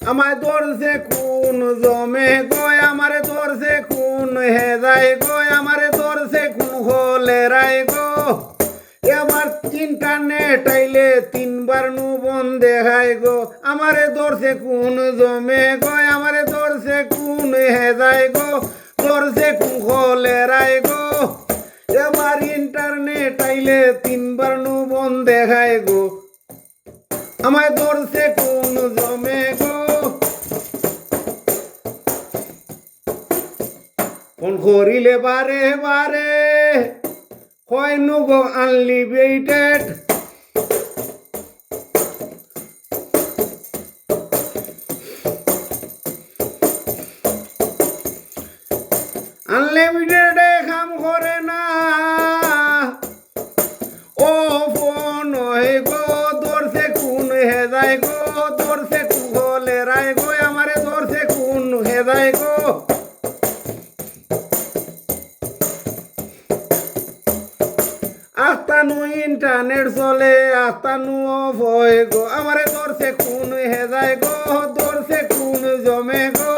আমায় ধরছে কোন জমে গয় আমারে ধরছে কোন হে যায় গয় আমারে ধরছে কোন হলে রায় গো এবার ইন্টারনেট আইলে তিনবার নু বন্ধ দেখায় গো আমারে ধরছে কোন জমে গয় আমারে ধরছে কোন হে যায় গো ধরছে কোন হলে রায় গো এবার ইন্টারনেট আইলে তিনবার নু বন্ধ দেখায় গো আমায় ধরছে কোন জমে গো ফোন করিলে বারে বারে হয় নু গো আনলিমিটেড আনলিমিটেডে কাম করে না ও ফোন হে গো ধরছে কোন হে যায় গো ধরছে কোন হলে রায় গো আমারে ধরছে কোন হে যায় গো আস্তানু ইন্টারনেট চলে আস্তানু অফ হয়ে গো আমারে ধরছে কোন হে যায় গো ধরছে কোন জমে গো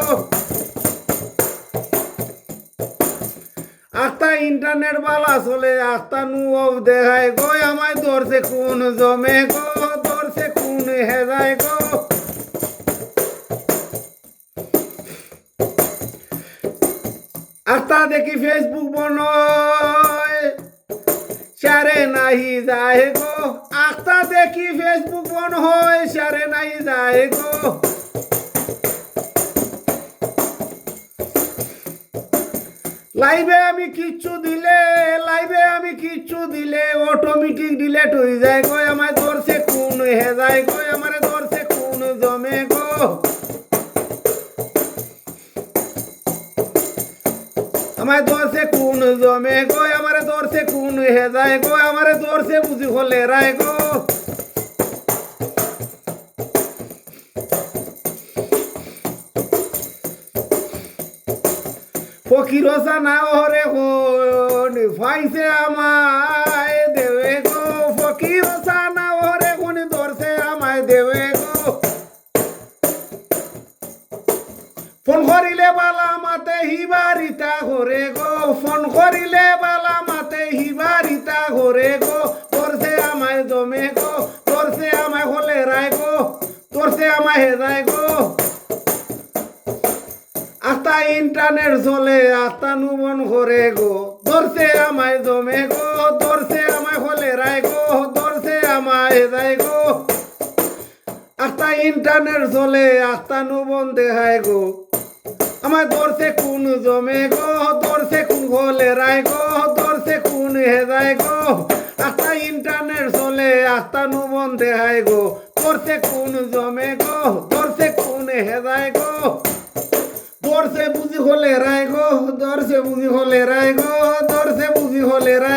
আস্তা ইন্টারনেট বালা চলে আস্তানু অফ দেখায় গো আমায় ধরছে কোন জমে গো ধরছে কোন হে যায় গো আস্তা দেখি ফেসবুক বনয় সারে নাহি যায় গো আস্তা দেখি ফেসবুক বন হয় সারে নাহি যায় গো লাইভে আমি কিচ্ছু দিলে অটোমেটিক ডিলেট হয়ে যায় গো আমায় ধরছে কোন হে যায় গো আমারে ধরছে কোন জমে গো আমায় ধরছে কোন জমে গো আমারে ধরছে কোন হে যায় গো আমারে ধরছে বুঝি হলে রায় গো ফকির না ওরে কোন ফাইছে আমায় দেবে গো ফকির না ওরে কোন ধরছে আমায় দেবে গো ফোন করিলে বালা মাতে হিবারিতা ঘরে গো ফোন করিলে বালা মাতে হিবারিতা ঘরে গো ধরছে আমায় জমে গো ধরছে আমায় হলে রায় গো ধরছে আমায় হে যায় গো আস্তা ইন্টারনেট চলে আস্তা নুবন করে গো ধরছে আমায় জমে গো ধরছে আমায় হলে রায় গো ধরছে আমায় হে যায় গো আস্তা ইন্টারনেট চলে আস্তা নুবন দেখায় গো আমায় ধরছে কোন জমে গো ধরছে কোন হলে রায় গো ধরছে কোন হে যায় গো আস্তা ইন্টারনেট চলে আস্তা নুবন দেখায় গো ধরছে কোন জমে গো ধরছে কোন হে যায় গো ধরছে বুঝি হলে রায় গো ধরছে বুঝি হলে রায় গো ধরছে বুঝি হলে রায়